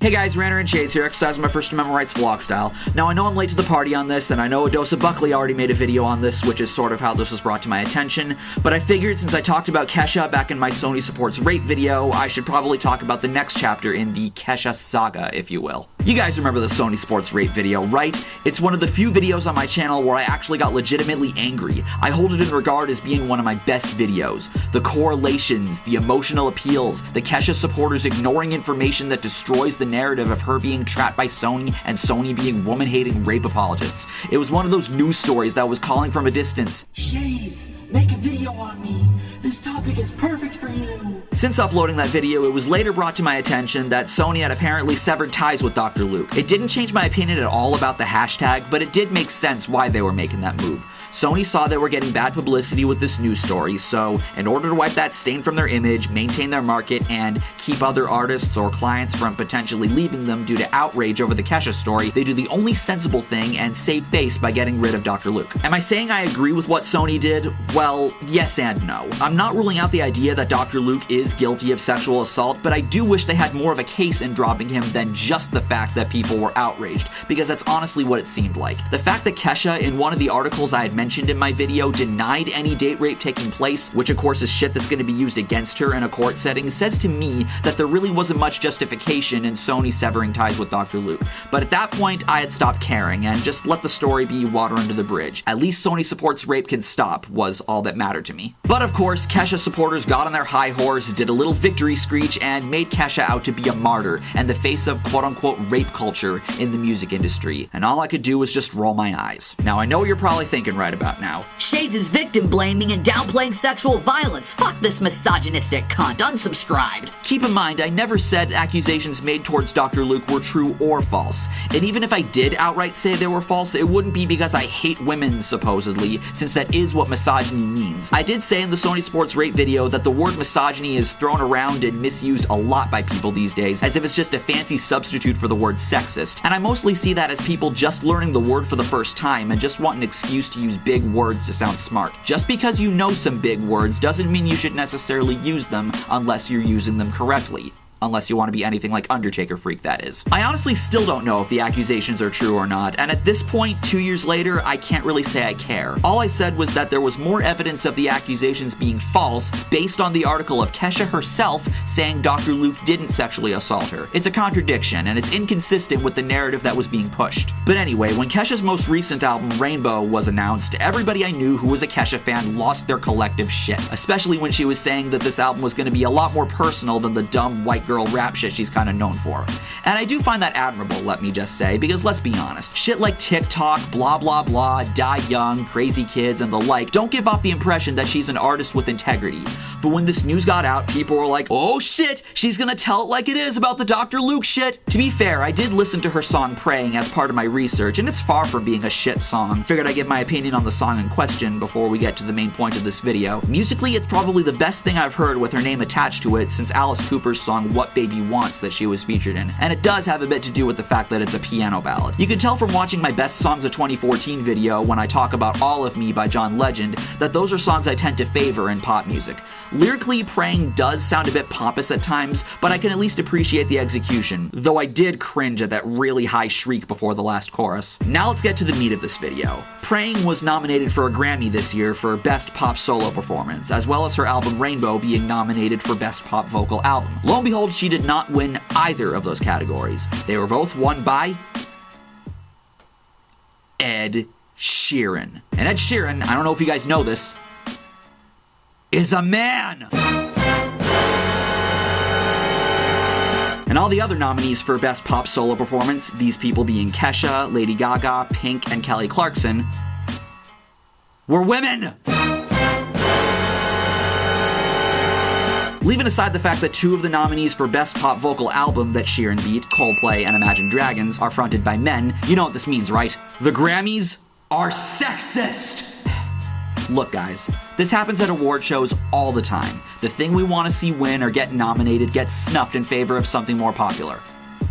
Hey guys, RanterInShades here, exercising my First Amendment rights vlog style. Now I know I'm late to the party on this, and I know Adosa Buckley already made a video on this, which is sort of how this was brought to my attention, but I figured since I talked about Kesha back in my Sony Supports Rape video, I should probably talk about the next chapter in the Kesha saga, if you will. You guys remember the Sony Supports Rape video, right? It's one of the few videos on my channel where I actually got legitimately angry. I hold it in regard as being one of my best videos. The correlations, the emotional appeals, the Kesha supporters ignoring information that destroys the narrative of her being trapped by Sony and Sony being woman-hating rape apologists. It was one of those news stories that was calling from a distance. Shades, make a video on me. This topic is perfect for you. Since uploading that video, it was later brought to my attention that Sony had apparently severed ties with Dr. Luke. It didn't change my opinion at all about the hashtag, but it did make sense why they were making that move. Sony saw they were getting bad publicity with this news story, so in order to wipe that stain from their image, maintain their market, and keep other artists or clients from potentially leaving them due to outrage over the Kesha story, they do the only sensible thing and save face by getting rid of Dr. Luke. Am I saying I agree with what Sony did? Well, yes and no. I'm not ruling out the idea that Dr. Luke is guilty of sexual assault, but I do wish they had more of a case in dropping him than just the fact that people were outraged, because that's honestly what it seemed like. The fact that Kesha, in one of the articles I had mentioned in my video, denied any date rape taking place, which of course is shit that's going to be used against her in a court setting, says to me that there really wasn't much justification in Sony severing ties with Dr. Luke. But at that point, I had stopped caring and just let the story be water under the bridge. At least Sony Supports Rape can stop was all that mattered to me. But of course, Kesha supporters got on their high horse, did a little victory screech, and made Kesha out to be a martyr and the face of quote-unquote rape culture in the music industry. And all I could do was just roll my eyes. Now I know what you're probably thinking right about now. Shades is victim blaming and downplaying sexual violence. Fuck this misogynistic cunt. Unsubscribed. Keep in mind, I never said accusations made towards Dr. Luke were true or false. And even if I did outright say they were false, it wouldn't be because I hate women, supposedly, since that is what misogyny means. I did say in the Sony Supports Rape video that the word misogyny is thrown around and misused a lot by people these days, as if it's just a fancy substitute for the word sexist. And I mostly see that as people just learning the word for the first time and just want an excuse to use big words to sound smart. Just because you know some big words doesn't mean you should necessarily use them unless you're using them correctly. Unless you want to be anything like Undertaker Freak, that is. I honestly still don't know if the accusations are true or not, and at this point, 2 years later, I can't really say I care. All I said was that there was more evidence of the accusations being false based on the article of Kesha herself saying Dr. Luke didn't sexually assault her. It's a contradiction, and it's inconsistent with the narrative that was being pushed. But anyway, when Kesha's most recent album, Rainbow, was announced, everybody I knew who was a Kesha fan lost their collective shit, especially when she was saying that this album was going to be a lot more personal than the dumb white girl rap shit she's kind of known for. And I do find that admirable, let me just say, because let's be honest, shit like TikTok, blah blah blah, Die Young, Crazy Kids, and the like don't give off the impression that she's an artist with integrity. But when this news got out, people were like, oh shit, she's gonna tell it like it is about the Dr. Luke shit. To be fair, I did listen to her song Praying as part of my research, and it's far from being a shit song. Figured I'd give my opinion on the song in question before we get to the main point of this video. Musically, it's probably the best thing I've heard with her name attached to it since Alice Cooper's song What Baby Wants that she was featured in, and it does have a bit to do with the fact that it's a piano ballad. You can tell from watching my Best Songs of 2014 video when I talk about All of Me by John Legend that those are songs I tend to favor in pop music. Lyrically, Praying does sound a bit pompous at times, but I can at least appreciate the execution, though I did cringe at that really high shriek before the last chorus. Now let's get to the meat of this video. Praying was nominated for a Grammy this year for Best Pop Solo Performance, as well as her album Rainbow being nominated for Best Pop Vocal Album. Lo and behold, she did not win either of those categories. They were both won by Ed Sheeran. And Ed Sheeran, I don't know if you guys know this, is a man! And all the other nominees for Best Pop Solo Performance, these people being Kesha, Lady Gaga, Pink, and Kelly Clarkson, were women! Leaving aside the fact that two of the nominees for Best Pop Vocal Album that Sheeran beat, Coldplay and Imagine Dragons, are fronted by men, you know what this means, right? The Grammys are sexist! Look guys, this happens at award shows all the time. The thing we want to see win or get nominated gets snuffed in favor of something more popular.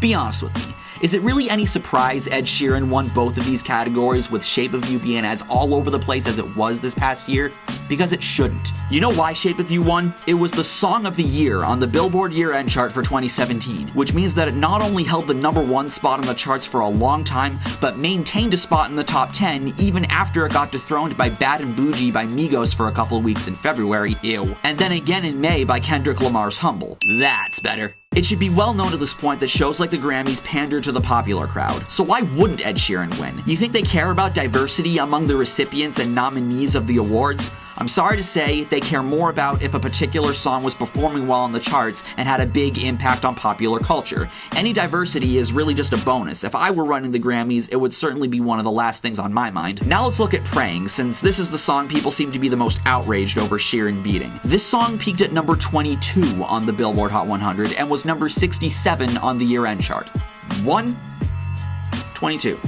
Be honest with me. Is it really any surprise Ed Sheeran won both of these categories, with Shape of You being as all over the place as it was this past year? Because it shouldn't. You know why Shape of You won? It was the Song of the Year on the Billboard year-end chart for 2017, which means that it not only held the #1 spot on the charts for a long time, but maintained a spot in the top 10 even after it got dethroned by Bad and Bougie by Migos for a couple of weeks in February, ew, and then again in May by Kendrick Lamar's Humble. That's better. It should be well known at this point that shows like the Grammys pander to the popular crowd. So why wouldn't Ed Sheeran win? You think they care about diversity among the recipients and nominees of the awards? I'm sorry to say, they care more about if a particular song was performing well on the charts and had a big impact on popular culture. Any diversity is really just a bonus. If I were running the Grammys, it would certainly be one of the last things on my mind. Now let's look at Praying, since this is the song people seem to be the most outraged over Sheeran beating. This song peaked at number 22 on the Billboard Hot 100 and was number 67 on the year-end chart. 22.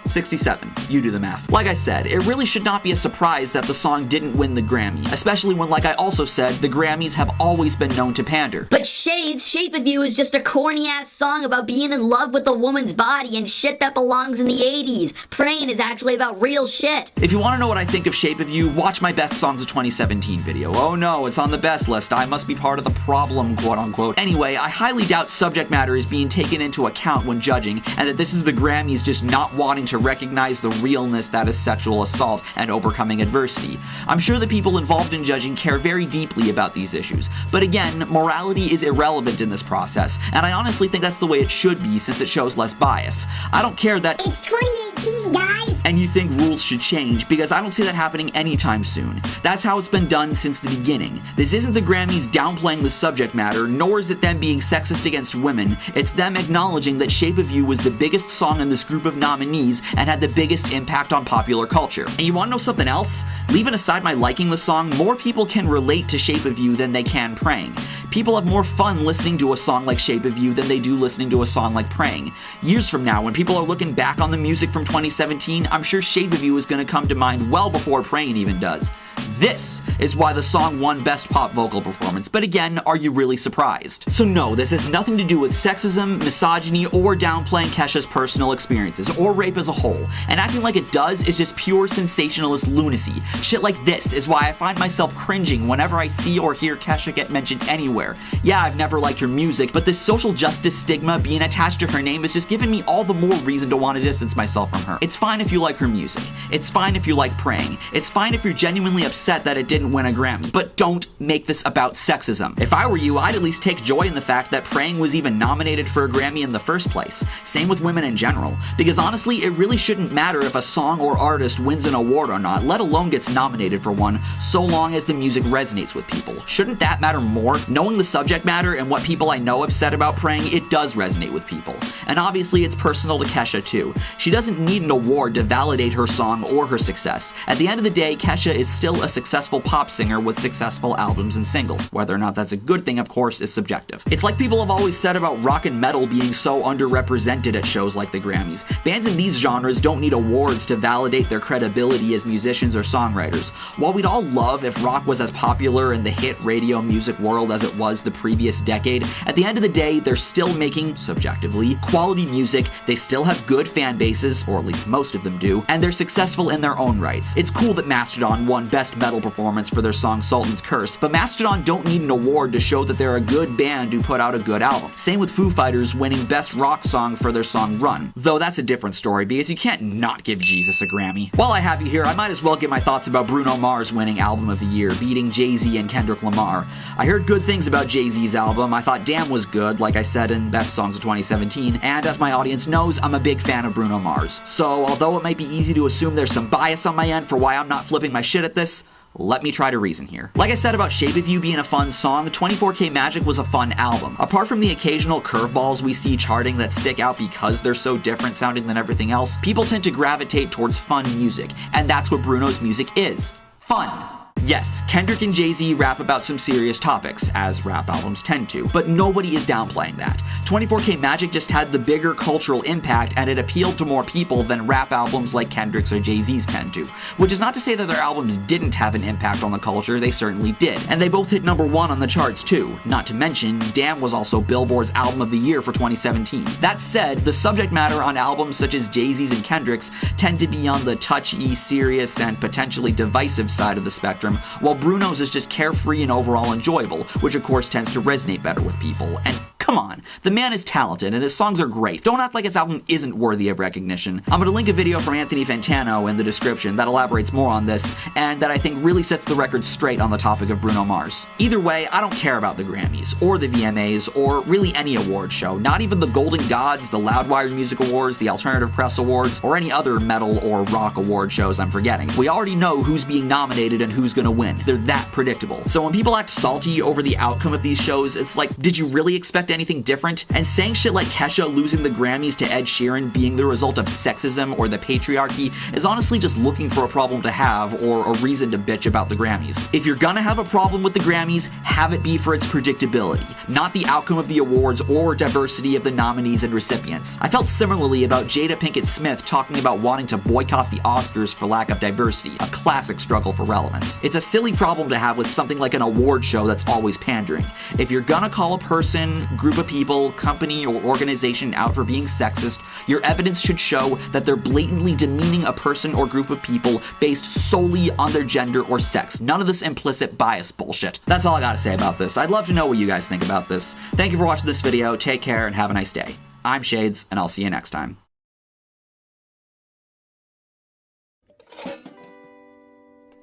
67. You do the math. Like I said, it really should not be a surprise that the song didn't win the Grammy, especially when, like I also said, the Grammys have always been known to pander. But Shades, Shape of You is just a corny-ass song about being in love with a woman's body and shit that belongs in the 80s. Praying is actually about real shit. If you want to know what I think of Shape of You, watch my Best Songs of 2017 video. Oh no, it's on the best list. I must be part of the problem, quote-unquote. Anyway, I highly doubt subject matter is being taken into account when judging, and that this is the Grammys just not wanting to recognize the realness that is sexual assault and overcoming adversity. I'm sure the people involved in judging care very deeply about these issues, but again, morality is irrelevant in this process, and I honestly think that's the way it should be since it shows less bias. I don't care that it's 2018, guys! And you think rules should change, because I don't see that happening anytime soon. That's how it's been done since the beginning. This isn't the Grammys downplaying the subject matter, nor is it them being sexist against women. It's them acknowledging that Shape of You was the biggest song in this group of nominees and had the biggest impact on popular culture. And you want to know something else? Leaving aside my liking the song, more people can relate to Shape of You than they can Praying. People have more fun listening to a song like Shape of You than they do listening to a song like Praying. Years from now, when people are looking back on the music from 2017, I'm sure Shape of You is going to come to mind well before Praying even does. This is why the song won Best Pop Vocal Performance, but again, are you really surprised? So no, this has nothing to do with sexism, misogyny, or downplaying Kesha's personal experiences, or rape as a whole, and acting like it does is just pure sensationalist lunacy. Shit like this is why I find myself cringing whenever I see or hear Kesha get mentioned anywhere. Yeah, I've never liked her music, but this social justice stigma being attached to her name has just given me all the more reason to want to distance myself from her. It's fine if you like her music. It's fine if you like Praying. It's fine if you're genuinely upset that it didn't win a Grammy, but don't make this about sexism. If I were you, I'd at least take joy in the fact that Praying was even nominated for a Grammy in the first place. Same with women in general, because honestly, it really shouldn't matter if a song or artist wins an award or not, let alone gets nominated for one, so long as the music resonates with people. Shouldn't that matter more? Knowing the subject matter and what people I know have said about Praying, it does resonate with people. And obviously, it's personal to Kesha too. She doesn't need an award to validate her song or her success. At the end of the day, Kesha is still a successful pop singer with successful albums and singles. Whether or not that's a good thing, of course, is subjective. It's like people have always said about rock and metal being so underrepresented at shows like the Grammys. Bands in these genres don't need awards to validate their credibility as musicians or songwriters. While we'd all love if rock was as popular in the hit radio music world as it was the previous decade, at the end of the day, they're still making, subjectively, quality music, they still have good fan bases, or at least most of them do, and they're successful in their own rights. It's cool that Mastodon won Best Metal Performance for their song Sultan's Curse, but Mastodon don't need an award to show that they're a good band who put out a good album. Same with Foo Fighters winning Best Rock Song for their song Run. Though that's a different story, because you can't not give Jesus a Grammy. While I have you here, I might as well get my thoughts about Bruno Mars winning Album of the Year, beating Jay-Z and Kendrick Lamar. I heard good things about Jay-Z's album. I thought Damn was good, like I said in Best Songs of 2017, and as my audience knows, I'm a big fan of Bruno Mars. So, although it might be easy to assume there's some bias on my end for why I'm not flipping my shit at this, let me try to reason here. Like I said about Shape of You being a fun song, 24K Magic was a fun album. Apart from the occasional curveballs we see charting that stick out because they're so different sounding than everything else, people tend to gravitate towards fun music, and that's what Bruno's music is. Fun. Yes, Kendrick and Jay-Z rap about some serious topics, as rap albums tend to, but nobody is downplaying that. 24K Magic just had the bigger cultural impact, and it appealed to more people than rap albums like Kendrick's or Jay-Z's tend to. Which is not to say that their albums didn't have an impact on the culture, they certainly did. And they both hit #1 on the charts too. Not to mention, Damn was also Billboard's Album of the Year for 2017. That said, the subject matter on albums such as Jay-Z's and Kendrick's tend to be on the touchy, serious, and potentially divisive side of the spectrum, while Bruno's is just carefree and overall enjoyable, which of course tends to resonate better with people. And come on, the man is talented and his songs are great. Don't act like his album isn't worthy of recognition. I'm gonna link a video from Anthony Fantano in the description that elaborates more on this, and that I think really sets the record straight on the topic of Bruno Mars. Either way, I don't care about the Grammys, or the VMAs, or really any award show, not even the Golden Gods, the Loudwire Music Awards, the Alternative Press Awards, or any other metal or rock award shows I'm forgetting. We already know who's being nominated and who's gonna win. They're that predictable. So when people act salty over the outcome of these shows, it's like, did you really expect anything different? And saying shit like Kesha losing the Grammys to Ed Sheeran being the result of sexism or the patriarchy is honestly just looking for a problem to have or a reason to bitch about the Grammys. If you're gonna have a problem with the Grammys, have it be for its predictability, not the outcome of the awards or diversity of the nominees and recipients. I felt similarly about Jada Pinkett Smith talking about wanting to boycott the Oscars for lack of diversity, a classic struggle for relevance. It's a silly problem to have with something like an award show that's always pandering. If you're gonna call a person, group of people, company, or organization out for being sexist, your evidence should show that they're blatantly demeaning a person or group of people based solely on their gender or sex. None of this implicit bias bullshit. That's all I gotta say about this. I'd love to know what you guys think about this. Thank you for watching this video, take care, and have a nice day. I'm Shades, and I'll see you next time.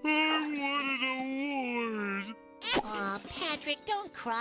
I wanted a award. Aw, Patrick, don't cry.